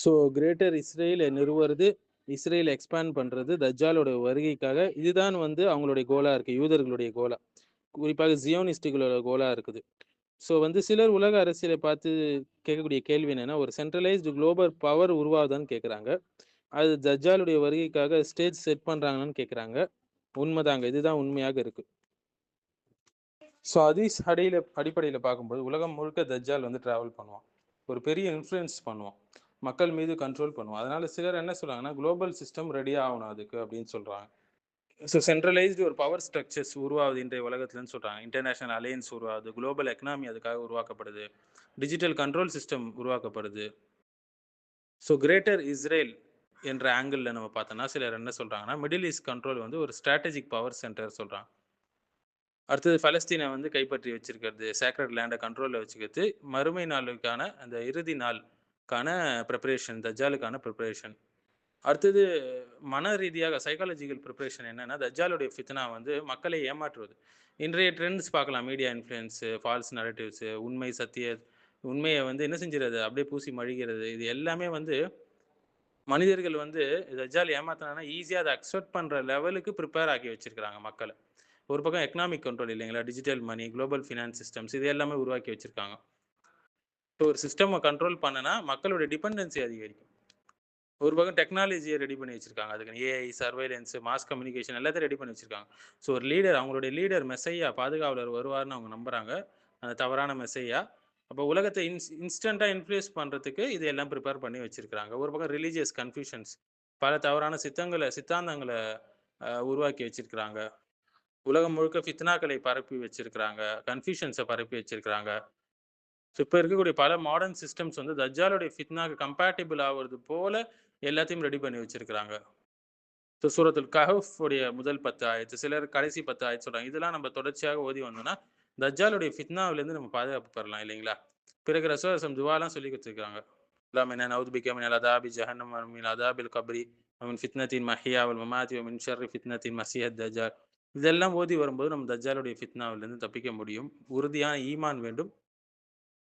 So greater இஸ்ரேலை நிறுவுறது, Israel expand பண்றது தஜ்ஜாலோட வருகைக்காக. இதுதான் வந்து அவங்களுடைய கோலா இருக்கு, யூதர்களுடைய கோலா. குறிப்பாக ஜியோனிஸ்டுகளோட கோலா இருக்குது. ஸோ வந்து சிலர் உலக அரசியலை பார்த்து கேட்கக்கூடிய கேள்வி என்னன்னா, ஒரு சென்ட்ரலைஸ்டு குளோபல் பவர் உருவாகுதான்னு கேட்குறாங்க. அது தஜ்ஜாலுடைய வருகைக்காக ஸ்டேஜ் செட் பண்றாங்களான்னு கேட்குறாங்க. உண்மைதாங்க. இதுதான் உண்மையாக இருக்கு. ஸோ ஹதீஸ் அடிப்படையில பார்க்கும்போது உலகம் முழுக்க தஜ்ஜால் வந்து டிராவல் பண்ணுவான். ஒரு பெரிய இன்ஃப்ளூயன்ஸ் பண்ணுவான். மக்கள் மீது கண்ட்ரோல் பண்ணுவான். அதனால சிலர் என்ன சொல்றாங்கன்னா, குளோபல் சிஸ்டம் ரெடி ஆகணும் அதுக்கு அப்படின்னு சொல்றாங்க. ஸோ சென்ட்ரலைஸ்டு ஒரு பவர் ஸ்ட்ரக்சர்ஸ் உருவாகுது இன்றைய உலகத்துலன்னு சொல்றாங்க. இன்டர்நேஷனல் அலையன்ஸ் உருவாகுது. குளோபல் எக்கனாமி அதுக்காக உருவாக்கப்படுது. டிஜிட்டல் கண்ட்ரோல் சிஸ்டம் உருவாக்கப்படுது. ஸோ கிரேட்டர் இஸ்ரேல் என்ற ஆங்கிள் நம்ம பார்த்தோம்னா சிலர் என்ன சொல்றாங்கன்னா, மிடில் ஈஸ்ட் கண்ட்ரோல் வந்து ஒரு ஸ்ட்ராட்டஜிக் பவர் சென்டர் சொல்றாங்க. அடுத்தது பலஸ்தீனை வந்து கைப்பற்றி வச்சிருக்கிறது, சேக்ரட் லேண்டை கண்ட்ரோலில் வச்சுக்கிறது, மறுமை நாளுக்கான அந்த இறுதி நாளுக்கான ப்ரிப்பரேஷன், தஜ்ஜாலுக்கான ப்ரிப்பரேஷன். அடுத்தது மன ரீதியாக சைக்காலஜிக்கல் ப்ரிப்பரேஷன் என்னன்னா, தஜ்ஜாலுடைய ஃபித்னா வந்து மக்களை ஏமாற்றுவது. இன்றைய ட்ரெண்ட்ஸ் பார்க்கலாம், மீடியா இன்ஃப்ளூயன்ஸு, ஃபால்ஸ் நரேட்டிவ்ஸு, உண்மையை வந்து என்ன செஞ்சிறது, அப்படியே பூசி மழிகிறது. இது எல்லாமே வந்து மனிதர்கள் வந்து தஜ்ஜால் ஏமாத்தினா ஈஸியாக அதை அக்செப்ட் பண்ணுற லெவலுக்கு ப்ரிப்பேர் ஆக்கி வச்சிருக்கிறாங்க மக்களை. ஒரு பக்கம் எக்கனாமிக் கண்ட்ரோல் இல்லைங்களா, digital money, global finance systems, இது எல்லாமே உருவாக்கி வச்சிருக்காங்க. ஸோ ஒரு சிஸ்டம் கண்ட்ரோல் பண்ணனா மக்களோட டிபெண்டன்சி அதிகரிக்கும். ஒரு பக்கம் டெக்னாலஜியை ரெடி பண்ணி வச்சிருக்காங்க. அதுக்கு ஏஐ, சர்வைலன்ஸ், மாஸ் கம்யூனிகேஷன் எல்லாத்தையும் ரெடி பண்ணி வச்சிருக்காங்க. ஸோ ஒரு லீடர், அவங்களுடைய லீடர் மெஸ்ஸையா, பாதுகாவலர் வருவார்னு அவங்க நம்புறாங்க. அந்த தவறான மெஸ்ஸையா. அப்போ உலகத்தை இன்ஸ்டண்டா இன்ஃப்ளூயன்ஸ் பண்றதுக்கு இது எல்லாம் ப்ரிப்பேர் பண்ணி வச்சிருக்காங்க. ஒரு பக்கம் ரிலீஜியஸ் கன்ஃபியூஷன்ஸ், பல தவறான சித்தாந்தங்களை உருவாக்கி வச்சிருக்கிறாங்க. உலகம் முழுக்க ஃபித்னாக்களை பரப்பி வச்சிருக்கிறாங்க. கன்ஃபியூஷன்ஸை பரப்பி வச்சிருக்கிறாங்க. ஸோ இப்போ இருக்கக்கூடிய பல மாடர்ன் சிஸ்டம்ஸ் வந்து தஜ்ஜாலுடைய ஃபித்னாக்கு கம்பேட்டிபிள் ஆகிறது போல எல்லாத்தையும் ரெடி பண்ணி வச்சிருக்கிறாங்க. ஸோ சூரத்துல் கஹஃப் உடைய முதல் 10 ஆயத்து, சிலர் கடைசி 10 ஆயத்து சொல்றாங்க. இதெல்லாம் நம்ம தொடர்ச்சியாக ஓதி வந்தோம்னா தஜ்ஜாலுடைய ஃபித்னாவிலேருந்து நம்ம பாதுகாப்பு பெறலாம் இல்லைங்களா? பிறகு ரசூலுல்லாஹி துவாலாம் சொல்லி கொடுத்துருக்காங்க. அல்லாஹும்ம இன்னா நஊது பிக மினல் அஸாபி ஜஹன்னம வ மின் அஸாபில் கப்ரி வ மின் ஃபித்னத்தின் மஹ்யா வல் மமாத்தி வ மின் ஷர்ரி ஃபித்னத்தின் மஸீஹத் தஜ்ஜால். இதெல்லாம் ஓதி வரும்போது நம்ம தஜ்ஜாலுடைய ஃபித்னாவிலிருந்து தப்பிக்க முடியும். உறுதியான ஈமான் வேண்டும்.